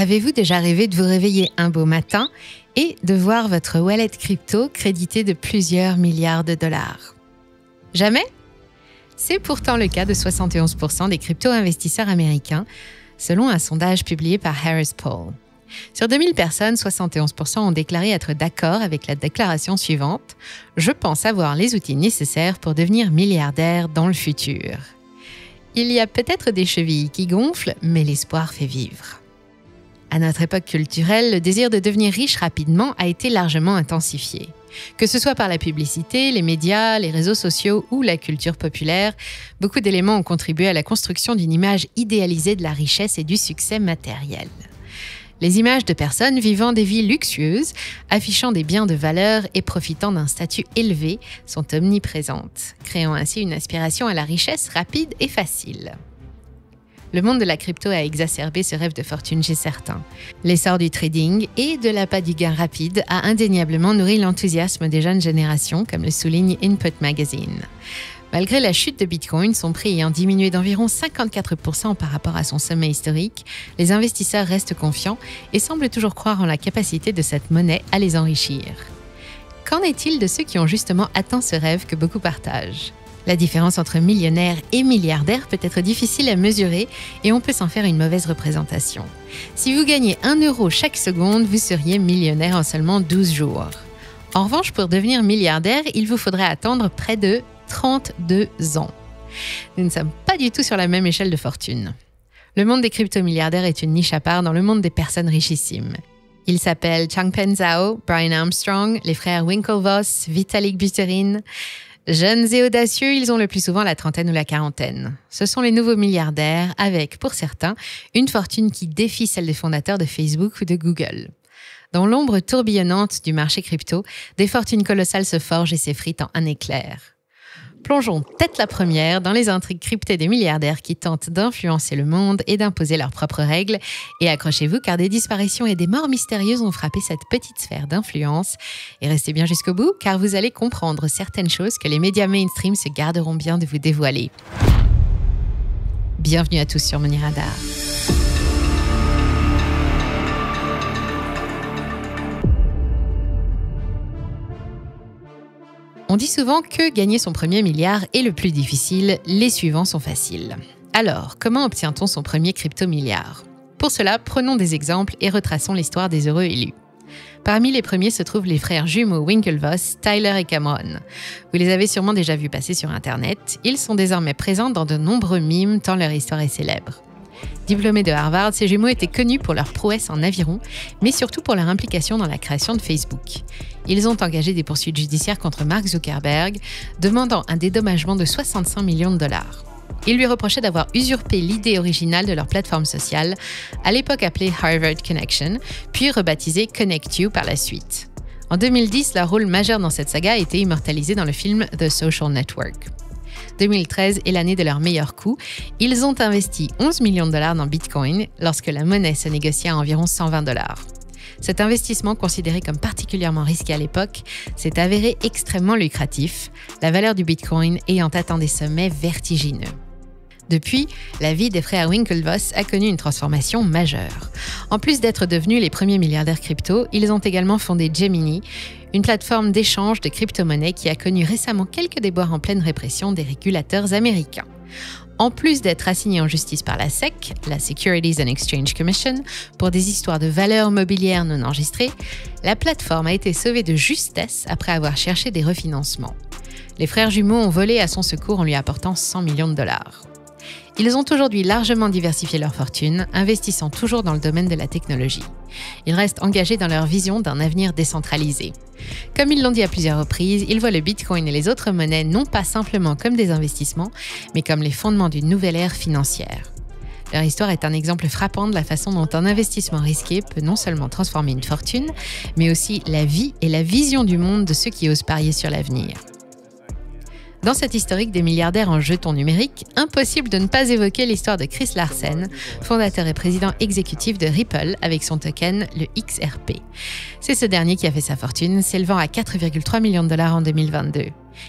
Avez-vous déjà rêvé de vous réveiller un beau matin et de voir votre wallet crypto crédité de plusieurs milliards de dollars? Jamais? C'est pourtant le cas de 71% des crypto-investisseurs américains, selon un sondage publié par Harris Poll. Sur 2000 personnes, 71% ont déclaré être d'accord avec la déclaration suivante « Je pense avoir les outils nécessaires pour devenir milliardaire dans le futur ». Il y a peut-être des chevilles qui gonflent, mais l'espoir fait vivre. À notre époque culturelle, le désir de devenir riche rapidement a été largement intensifié. Que ce soit par la publicité, les médias, les réseaux sociaux ou la culture populaire, beaucoup d'éléments ont contribué à la construction d'une image idéalisée de la richesse et du succès matériel. Les images de personnes vivant des vies luxueuses, affichant des biens de valeur et profitant d'un statut élevé sont omniprésentes, créant ainsi une aspiration à la richesse rapide et facile. Le monde de la crypto a exacerbé ce rêve de fortune chez certains. L'essor du trading et de l'appât du gain rapide a indéniablement nourri l'enthousiasme des jeunes générations, comme le souligne Input Magazine. Malgré la chute de Bitcoin, son prix ayant diminué d'environ 54% par rapport à son sommet historique, les investisseurs restent confiants et semblent toujours croire en la capacité de cette monnaie à les enrichir. Qu'en est-il de ceux qui ont justement atteint ce rêve que beaucoup partagent ? La différence entre millionnaire et milliardaire peut être difficile à mesurer et on peut s'en faire une mauvaise représentation. Si vous gagnez 1 euro chaque seconde, vous seriez millionnaire en seulement 12 jours. En revanche, pour devenir milliardaire, il vous faudrait attendre près de 32 ans. Nous ne sommes pas du tout sur la même échelle de fortune. Le monde des crypto-milliardaires est une niche à part dans le monde des personnes richissimes. Ils s'appellent Changpeng Zhao, Brian Armstrong, les frères Winklevoss, Vitalik Buterin. Jeunes et audacieux, ils ont le plus souvent la trentaine ou la quarantaine. Ce sont les nouveaux milliardaires avec, pour certains, une fortune qui défie celle des fondateurs de Facebook ou de Google. Dans l'ombre tourbillonnante du marché crypto, des fortunes colossales se forgent et s'effritent en un éclair. Plongeons tête la première dans les intrigues cryptées des milliardaires qui tentent d'influencer le monde et d'imposer leurs propres règles. Et accrochez-vous car des disparitions et des morts mystérieuses ont frappé cette petite sphère d'influence. Et restez bien jusqu'au bout car vous allez comprendre certaines choses que les médias mainstream se garderont bien de vous dévoiler. Bienvenue à tous sur Money Radar. On dit souvent que gagner son premier milliard est le plus difficile, les suivants sont faciles. Alors, comment obtient-on son premier crypto-milliard ? Pour cela, prenons des exemples et retraçons l'histoire des heureux élus. Parmi les premiers se trouvent les frères jumeaux Winklevoss, Tyler et Cameron. Vous les avez sûrement déjà vus passer sur Internet. Ils sont désormais présents dans de nombreux mimes tant leur histoire est célèbre. Diplômés de Harvard, ces jumeaux étaient connus pour leur prouesse en aviron, mais surtout pour leur implication dans la création de Facebook. Ils ont engagé des poursuites judiciaires contre Mark Zuckerberg, demandant un dédommagement de 65 millions de dollars. Ils lui reprochaient d'avoir usurpé l'idée originale de leur plateforme sociale, à l'époque appelée Harvard Connection, puis rebaptisée Connect You par la suite. En 2010, leur rôle majeur dans cette saga a été immortalisé dans le film The Social Network. 2013 est l'année de leur meilleur coup. Ils ont investi 11 millions de dollars dans Bitcoin lorsque la monnaie se négociait à environ 120 dollars. Cet investissement, considéré comme particulièrement risqué à l'époque, s'est avéré extrêmement lucratif, la valeur du Bitcoin ayant atteint des sommets vertigineux. Depuis, la vie des frères Winklevoss a connu une transformation majeure. En plus d'être devenus les premiers milliardaires crypto, ils ont également fondé Gemini, une plateforme d'échange de crypto-monnaies qui a connu récemment quelques déboires en pleine répression des régulateurs américains. En plus d'être assignés en justice par la SEC, la Securities and Exchange Commission, pour des histoires de valeurs mobilières non enregistrées, la plateforme a été sauvée de justesse après avoir cherché des refinancements. Les frères jumeaux ont volé à son secours en lui apportant 100 millions de dollars. Ils ont aujourd'hui largement diversifié leur fortune, investissant toujours dans le domaine de la technologie. Ils restent engagés dans leur vision d'un avenir décentralisé. Comme ils l'ont dit à plusieurs reprises, ils voient le Bitcoin et les autres monnaies non pas simplement comme des investissements, mais comme les fondements d'une nouvelle ère financière. Leur histoire est un exemple frappant de la façon dont un investissement risqué peut non seulement transformer une fortune, mais aussi la vie et la vision du monde de ceux qui osent parier sur l'avenir. Dans cet historique des milliardaires en jetons numériques, impossible de ne pas évoquer l'histoire de Chris Larsen, fondateur et président exécutif de Ripple avec son token, le XRP. C'est ce dernier qui a fait sa fortune, s'élevant à 4,3 millions de dollars en 2022.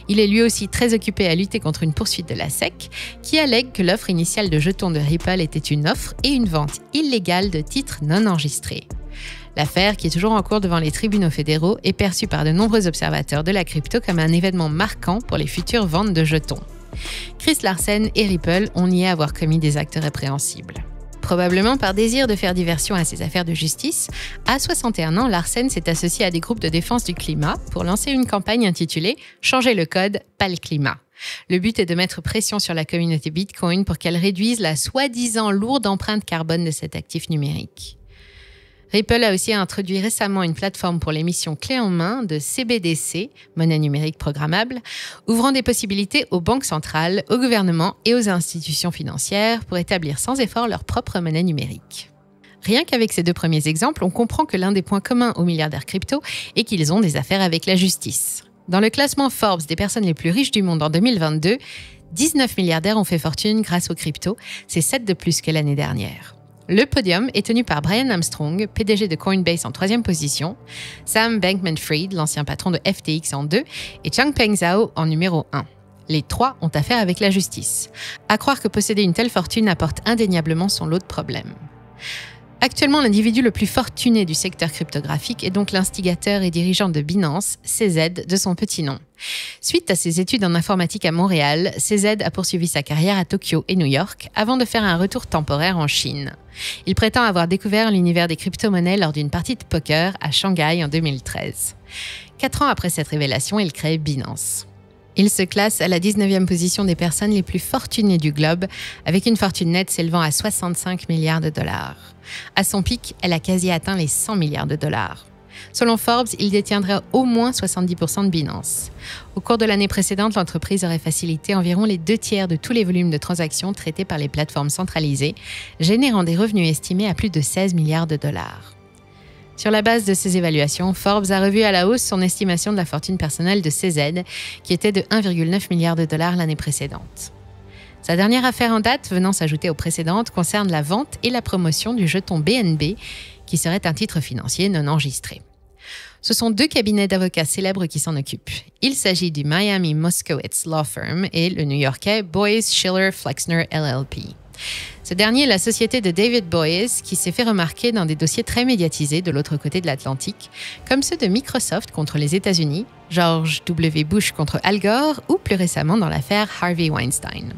Il est lui aussi très occupé à lutter contre une poursuite de la SEC, qui allègue que l'offre initiale de jetons de Ripple était une offre et une vente illégale de titres non enregistrés. L'affaire, qui est toujours en cours devant les tribunaux fédéraux, est perçue par de nombreux observateurs de la crypto comme un événement marquant pour les futures ventes de jetons. Chris Larsen et Ripple ont nié avoir commis des actes répréhensibles. Probablement par désir de faire diversion à ses affaires de justice, à 61 ans, Larsen s'est associé à des groupes de défense du climat pour lancer une campagne intitulée « Changer le code, pas le climat ». Le but est de mettre pression sur la communauté Bitcoin pour qu'elle réduise la soi-disant lourde empreinte carbone de cet actif numérique. Ripple a aussi introduit récemment une plateforme pour l'émission clé en main de CBDC, monnaie numérique programmable, ouvrant des possibilités aux banques centrales, aux gouvernements et aux institutions financières pour établir sans effort leur propre monnaie numérique. Rien qu'avec ces deux premiers exemples, on comprend que l'un des points communs aux milliardaires crypto est qu'ils ont des affaires avec la justice. Dans le classement Forbes des personnes les plus riches du monde en 2022, 19 milliardaires ont fait fortune grâce aux cryptos, c'est 7 de plus que l'année dernière. Le podium est tenu par Brian Armstrong, PDG de Coinbase en 3e position, Sam Bankman-Fried, l'ancien patron de FTX en 2, et Changpeng Zhao en numéro 1. Les trois ont affaire avec la justice. À croire que posséder une telle fortune apporte indéniablement son lot de problèmes. Actuellement, l'individu le plus fortuné du secteur cryptographique est donc l'instigateur et dirigeant de Binance, CZ, de son petit nom. Suite à ses études en informatique à Montréal, CZ a poursuivi sa carrière à Tokyo et New York avant de faire un retour temporaire en Chine. Il prétend avoir découvert l'univers des crypto-monnaies lors d'une partie de poker à Shanghai en 2013. 4 ans après cette révélation, il crée Binance. Il se classe à la 19e position des personnes les plus fortunées du globe, avec une fortune nette s'élevant à 65 milliards de dollars. À son pic, elle a quasi atteint les 100 milliards de dollars. Selon Forbes, il détiendrait au moins 70% de Binance. Au cours de l'année précédente, l'entreprise aurait facilité environ les 2/3 de tous les volumes de transactions traités par les plateformes centralisées, générant des revenus estimés à plus de 16 milliards de dollars. Sur la base de ces évaluations, Forbes a revu à la hausse son estimation de la fortune personnelle de CZ, qui était de 1,9 milliard de dollars l'année précédente. Sa dernière affaire en date, venant s'ajouter aux précédentes, concerne la vente et la promotion du jeton BNB, qui serait un titre financier non enregistré. Ce sont 2 cabinets d'avocats célèbres qui s'en occupent. Il s'agit du Miami Moskowitz Law Firm et le new-yorkais Boies Schiller Flexner LLP. Ce dernier est la société de David Boies qui s'est fait remarquer dans des dossiers très médiatisés de l'autre côté de l'Atlantique, comme ceux de Microsoft contre les États-Unis, George W. Bush contre Al Gore ou plus récemment dans l'affaire Harvey Weinstein.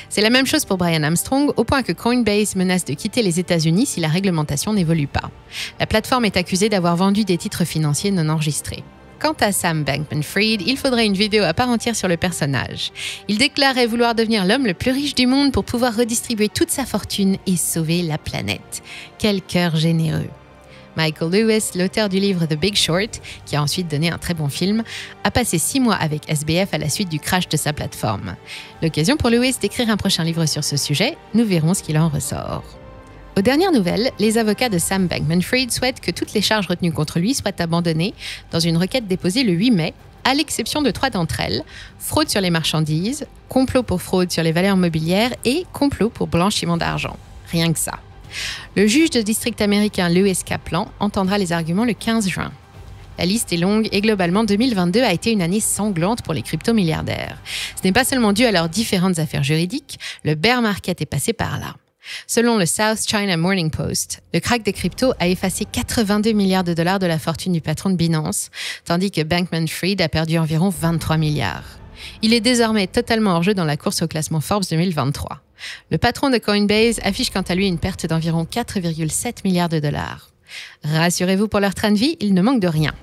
C'est la même chose pour Brian Armstrong, au point que Coinbase menace de quitter les États-Unis si la réglementation n'évolue pas. La plateforme est accusée d'avoir vendu des titres financiers non enregistrés. Quant à Sam Bankman-Fried, il faudrait une vidéo à part entière sur le personnage. Il déclarait vouloir devenir l'homme le plus riche du monde pour pouvoir redistribuer toute sa fortune et sauver la planète. Quel cœur généreux! Michael Lewis, l'auteur du livre The Big Short, qui a ensuite donné un très bon film, a passé 6 mois avec SBF à la suite du crash de sa plateforme. L'occasion pour Lewis d'écrire un prochain livre sur ce sujet, nous verrons ce qu'il en ressort. Aux dernières nouvelles, les avocats de Sam Bankman-Fried souhaitent que toutes les charges retenues contre lui soient abandonnées dans une requête déposée le 8 mai, à l'exception de 3 d'entre elles, fraude sur les marchandises, complot pour fraude sur les valeurs mobilières et complot pour blanchiment d'argent. Rien que ça. Le juge de district américain Lewis Kaplan entendra les arguments le 15 juin. La liste est longue et globalement 2022 a été une année sanglante pour les crypto-milliardaires. Ce n'est pas seulement dû à leurs différentes affaires juridiques, le bear market est passé par là. Selon le South China Morning Post, le krach des cryptos a effacé 82 milliards de dollars de la fortune du patron de Binance, tandis que Bankman-Fried a perdu environ 23 milliards. Il est désormais totalement hors jeu dans la course au classement Forbes 2023. Le patron de Coinbase affiche quant à lui une perte d'environ 4,7 milliards de dollars. Rassurez-vous pour leur train de vie, il ne manque de rien.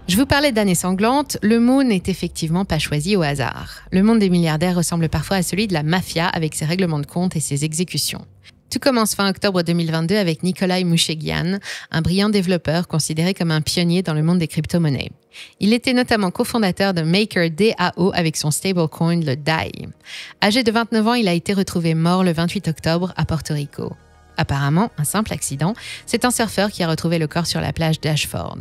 Je vous parlais d'années sanglantes, le mot n'est effectivement pas choisi au hasard. Le monde des milliardaires ressemble parfois à celui de la mafia avec ses règlements de compte et ses exécutions. Tout commence fin octobre 2022 avec Nikolai Mouchegian, un brillant développeur considéré comme un pionnier dans le monde des crypto-monnaies. Il était notamment cofondateur de MakerDAO avec son stablecoin, le DAI. Âgé de 29 ans, il a été retrouvé mort le 28 octobre à Porto Rico. Apparemment, un simple accident, c'est un surfeur qui a retrouvé le corps sur la plage d'Ashford.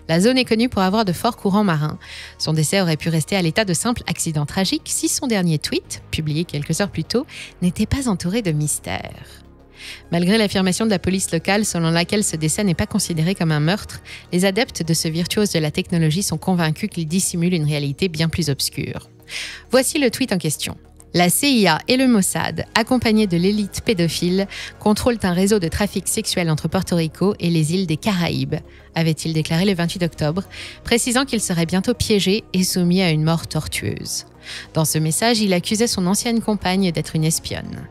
La zone est connue pour avoir de forts courants marins. Son décès aurait pu rester à l'état de simple accident tragique si son dernier tweet, publié quelques heures plus tôt, n'était pas entouré de mystère. Malgré l'affirmation de la police locale selon laquelle ce décès n'est pas considéré comme un meurtre, les adeptes de ce virtuose de la technologie sont convaincus qu'il dissimule une réalité bien plus obscure. Voici le tweet en question. La CIA et le Mossad, accompagnés de l'élite pédophile, contrôlent un réseau de trafic sexuel entre Porto Rico et les îles des Caraïbes, avait-il déclaré le 28 octobre, précisant qu'il serait bientôt piégé et soumis à une mort tortueuse. Dans ce message, il accusait son ancienne compagne d'être une espionne.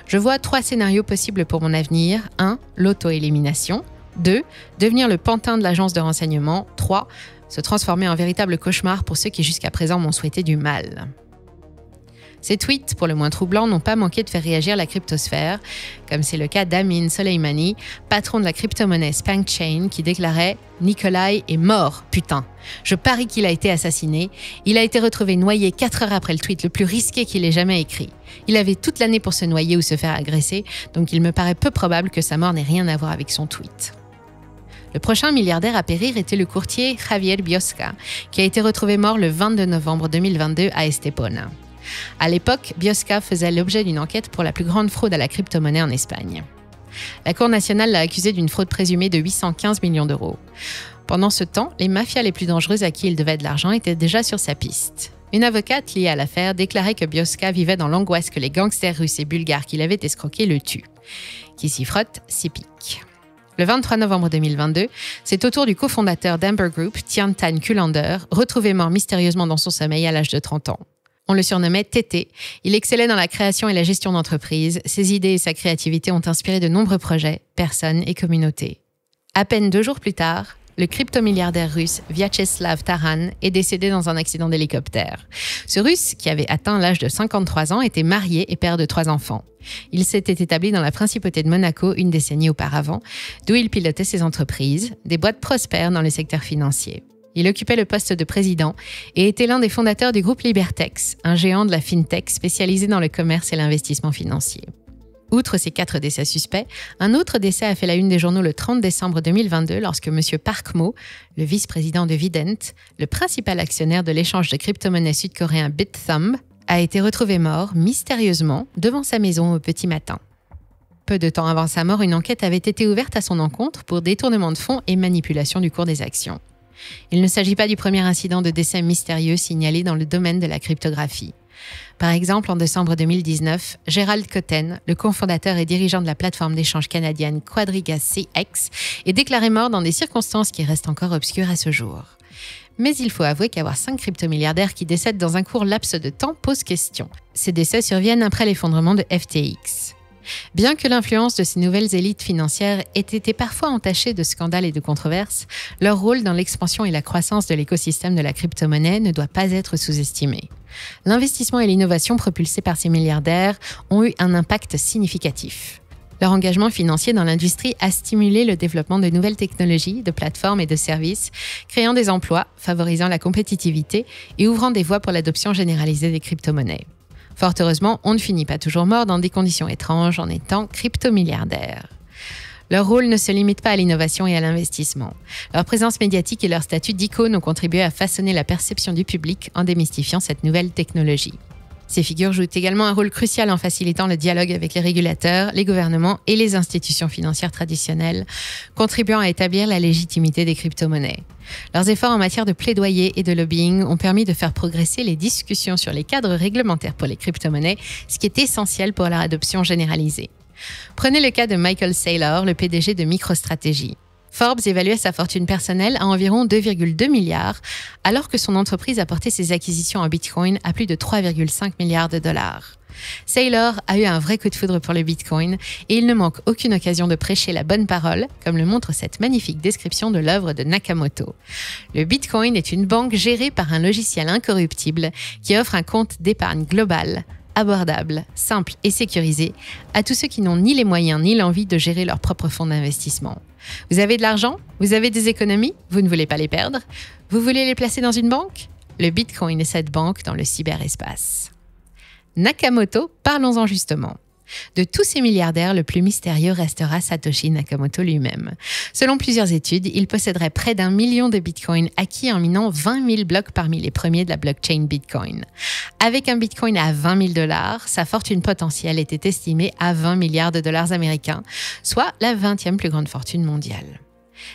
Je vois 3 scénarios possibles pour mon avenir. 1. L'auto-élimination. 2. Devenir le pantin de l'agence de renseignement. 3. Se transformer en véritable cauchemar pour ceux qui jusqu'à présent m'ont souhaité du mal. Ces tweets, pour le moins troublants, n'ont pas manqué de faire réagir la cryptosphère, comme c'est le cas d'Amin Soleimani, patron de la crypto-monnaie SpankChain, qui déclarait « Nikolai est mort, putain. Je parie qu'il a été assassiné. Il a été retrouvé noyé 4 heures après le tweet le plus risqué qu'il ait jamais écrit. Il avait toute l'année pour se noyer ou se faire agresser, donc il me paraît peu probable que sa mort n'ait rien à voir avec son tweet. » Le prochain milliardaire à périr était le courtier Javier Biosca, qui a été retrouvé mort le 22 novembre 2022 à Estepona. À l'époque, Biosca faisait l'objet d'une enquête pour la plus grande fraude à la crypto-monnaie en Espagne. La Cour nationale l'a accusé d'une fraude présumée de 815 millions d'euros. Pendant ce temps, les mafias les plus dangereuses à qui il devait de l'argent étaient déjà sur sa piste. Une avocate liée à l'affaire déclarait que Biosca vivait dans l'angoisse que les gangsters russes et bulgares qu'il avait escroqués le tuent. Qui s'y frotte, s'y pique. Le 23 novembre 2022, c'est au tour du cofondateur d'Amber Group, Tian Tan Kullander, retrouvé mort mystérieusement dans son sommeil à l'âge de 30 ans. On le surnommait Tété. Il excellait dans la création et la gestion d'entreprises. Ses idées et sa créativité ont inspiré de nombreux projets, personnes et communautés. À peine 2 jours plus tard, le crypto-milliardaire russe Vyacheslav Taran est décédé dans un accident d'hélicoptère. Ce Russe, qui avait atteint l'âge de 53 ans, était marié et père de 3 enfants. Il s'était établi dans la principauté de Monaco une décennie auparavant, d'où il pilotait ses entreprises, des boîtes prospères dans le secteur financier. Il occupait le poste de président et était l'un des fondateurs du groupe Libertex, un géant de la fintech spécialisé dans le commerce et l'investissement financier. Outre ces 4 décès suspects, un autre décès a fait la une des journaux le 30 décembre 2022 lorsque M. Park Mo, le vice-président de Vident, le principal actionnaire de l'échange de crypto-monnaies sud-coréen BitThumb, a été retrouvé mort mystérieusement devant sa maison au petit matin. Peu de temps avant sa mort, une enquête avait été ouverte à son encontre pour détournement de fonds et manipulation du cours des actions. Il ne s'agit pas du premier incident de décès mystérieux signalé dans le domaine de la cryptographie. Par exemple, en décembre 2019, Gerald Cotten, le cofondateur et dirigeant de la plateforme d'échange canadienne Quadriga CX, est déclaré mort dans des circonstances qui restent encore obscures à ce jour. Mais il faut avouer qu'avoir 5 cryptomilliardaires qui décèdent dans un court laps de temps pose question. Ces décès surviennent après l'effondrement de FTX. Bien que l'influence de ces nouvelles élites financières ait été parfois entachée de scandales et de controverses, leur rôle dans l'expansion et la croissance de l'écosystème de la crypto-monnaie ne doit pas être sous-estimé. L'investissement et l'innovation propulsés par ces milliardaires ont eu un impact significatif. Leur engagement financier dans l'industrie a stimulé le développement de nouvelles technologies, de plateformes et de services, créant des emplois, favorisant la compétitivité et ouvrant des voies pour l'adoption généralisée des crypto-monnaies. Fort heureusement, on ne finit pas toujours mort dans des conditions étranges en étant crypto-milliardaire. Leur rôle ne se limite pas à l'innovation et à l'investissement. Leur présence médiatique et leur statut d'icône ont contribué à façonner la perception du public en démystifiant cette nouvelle technologie. Ces figures jouent également un rôle crucial en facilitant le dialogue avec les régulateurs, les gouvernements et les institutions financières traditionnelles, contribuant à établir la légitimité des crypto-monnaies. Leurs efforts en matière de plaidoyer et de lobbying ont permis de faire progresser les discussions sur les cadres réglementaires pour les crypto-monnaies, ce qui est essentiel pour leur adoption généralisée. Prenez le cas de Michael Saylor, le PDG de MicroStrategy. Forbes évaluait sa fortune personnelle à environ 2,2 milliards, alors que son entreprise a porté ses acquisitions en Bitcoin à plus de 3,5 milliards de dollars. Saylor a eu un vrai coup de foudre pour le Bitcoin et il ne manque aucune occasion de prêcher la bonne parole, comme le montre cette magnifique description de l'œuvre de Nakamoto. Le Bitcoin est une banque gérée par un logiciel incorruptible qui offre un compte d'épargne global, abordable, simple et sécurisé à tous ceux qui n'ont ni les moyens ni l'envie de gérer leur propre fonds d'investissement. Vous avez de l'argent? Vous avez des économies? Vous ne voulez pas les perdre? Vous voulez les placer dans une banque? Le Bitcoin est cette banque dans le cyberespace. Nakamoto, parlons-en justement. De tous ces milliardaires, le plus mystérieux restera Satoshi Nakamoto lui-même. Selon plusieurs études, il posséderait près d'1 million de bitcoins acquis en minant 20 000 blocs parmi les premiers de la blockchain Bitcoin. Avec un bitcoin à 20 000 $, sa fortune potentielle était estimée à 20 milliards de dollars américains, soit la 20e plus grande fortune mondiale.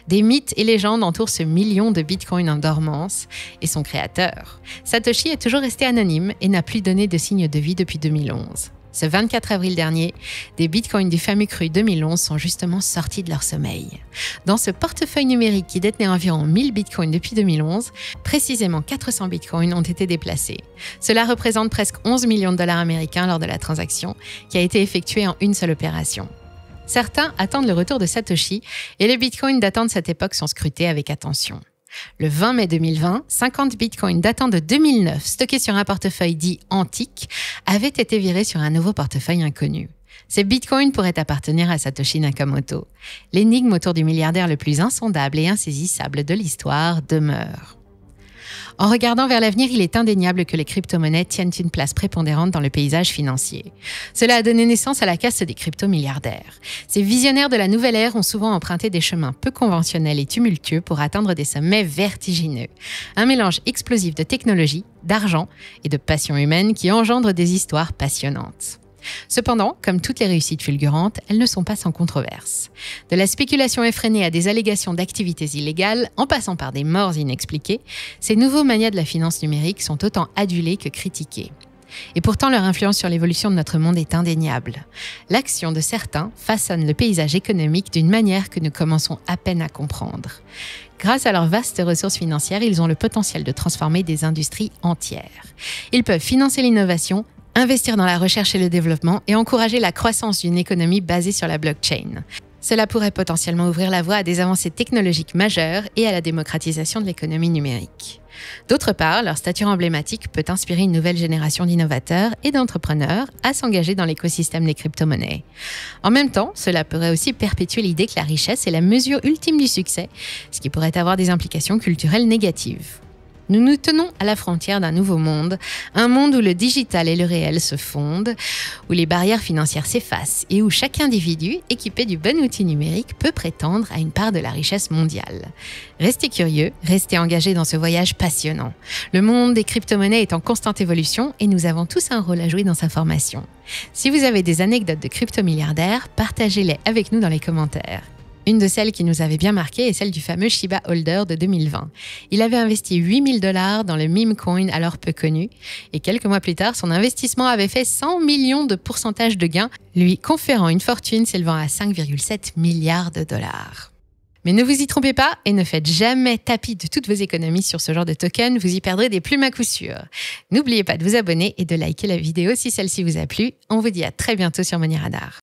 Des mythes et légendes entourent ce million de bitcoins en dormance et son créateur. Satoshi est toujours resté anonyme et n'a plus donné de signe de vie depuis 2011. Ce 24 avril dernier, des bitcoins du fameux cru 2011 sont justement sortis de leur sommeil. Dans ce portefeuille numérique qui détenait environ 1000 bitcoins depuis 2011, précisément 400 bitcoins ont été déplacés. Cela représente presque 11 millions de dollars américains lors de la transaction, qui a été effectuée en une seule opération. Certains attendent le retour de Satoshi et les bitcoins datant de cette époque sont scrutés avec attention. Le 20 mai 2020, 50 bitcoins datant de 2009, stockés sur un portefeuille dit antique, avaient été virés sur un nouveau portefeuille inconnu. Ces bitcoins pourraient appartenir à Satoshi Nakamoto. L'énigme autour du milliardaire le plus insondable et insaisissable de l'histoire demeure. En regardant vers l'avenir, il est indéniable que les crypto-monnaies tiennent une place prépondérante dans le paysage financier. Cela a donné naissance à la caste des crypto-milliardaires. Ces visionnaires de la nouvelle ère ont souvent emprunté des chemins peu conventionnels et tumultueux pour atteindre des sommets vertigineux. Un mélange explosif de technologie, d'argent et de passion humaine qui engendre des histoires passionnantes. Cependant, comme toutes les réussites fulgurantes, elles ne sont pas sans controverse. De la spéculation effrénée à des allégations d'activités illégales, en passant par des morts inexpliquées, ces nouveaux manias de la finance numérique sont autant adulés que critiqués. Et pourtant, leur influence sur l'évolution de notre monde est indéniable. L'action de certains façonne le paysage économique d'une manière que nous commençons à peine à comprendre. Grâce à leurs vastes ressources financières, ils ont le potentiel de transformer des industries entières. Ils peuvent financer l'innovation, investir dans la recherche et le développement et encourager la croissance d'une économie basée sur la blockchain. Cela pourrait potentiellement ouvrir la voie à des avancées technologiques majeures et à la démocratisation de l'économie numérique. D'autre part, leur stature emblématique peut inspirer une nouvelle génération d'innovateurs et d'entrepreneurs à s'engager dans l'écosystème des crypto-monnaies. En même temps, cela pourrait aussi perpétuer l'idée que la richesse est la mesure ultime du succès, ce qui pourrait avoir des implications culturelles négatives. Nous nous tenons à la frontière d'un nouveau monde, un monde où le digital et le réel se fondent, où les barrières financières s'effacent et où chaque individu, équipé du bon outil numérique, peut prétendre à une part de la richesse mondiale. Restez curieux, restez engagés dans ce voyage passionnant. Le monde des crypto-monnaies est en constante évolution et nous avons tous un rôle à jouer dans sa formation. Si vous avez des anecdotes de crypto-milliardaires, partagez-les avec nous dans les commentaires. Une de celles qui nous avait bien marqué est celle du fameux Shiba Holder de 2020. Il avait investi 8 000 $ dans le meme coin alors peu connu et quelques mois plus tard, son investissement avait fait 100 millions de pourcentage de gains, lui conférant une fortune s'élevant à 5,7 milliards de dollars. Mais ne vous y trompez pas et ne faites jamais tapis de toutes vos économies sur ce genre de token, vous y perdrez des plumes à coup sûr. N'oubliez pas de vous abonner et de liker la vidéo si celle-ci vous a plu. On vous dit à très bientôt sur Money Radar.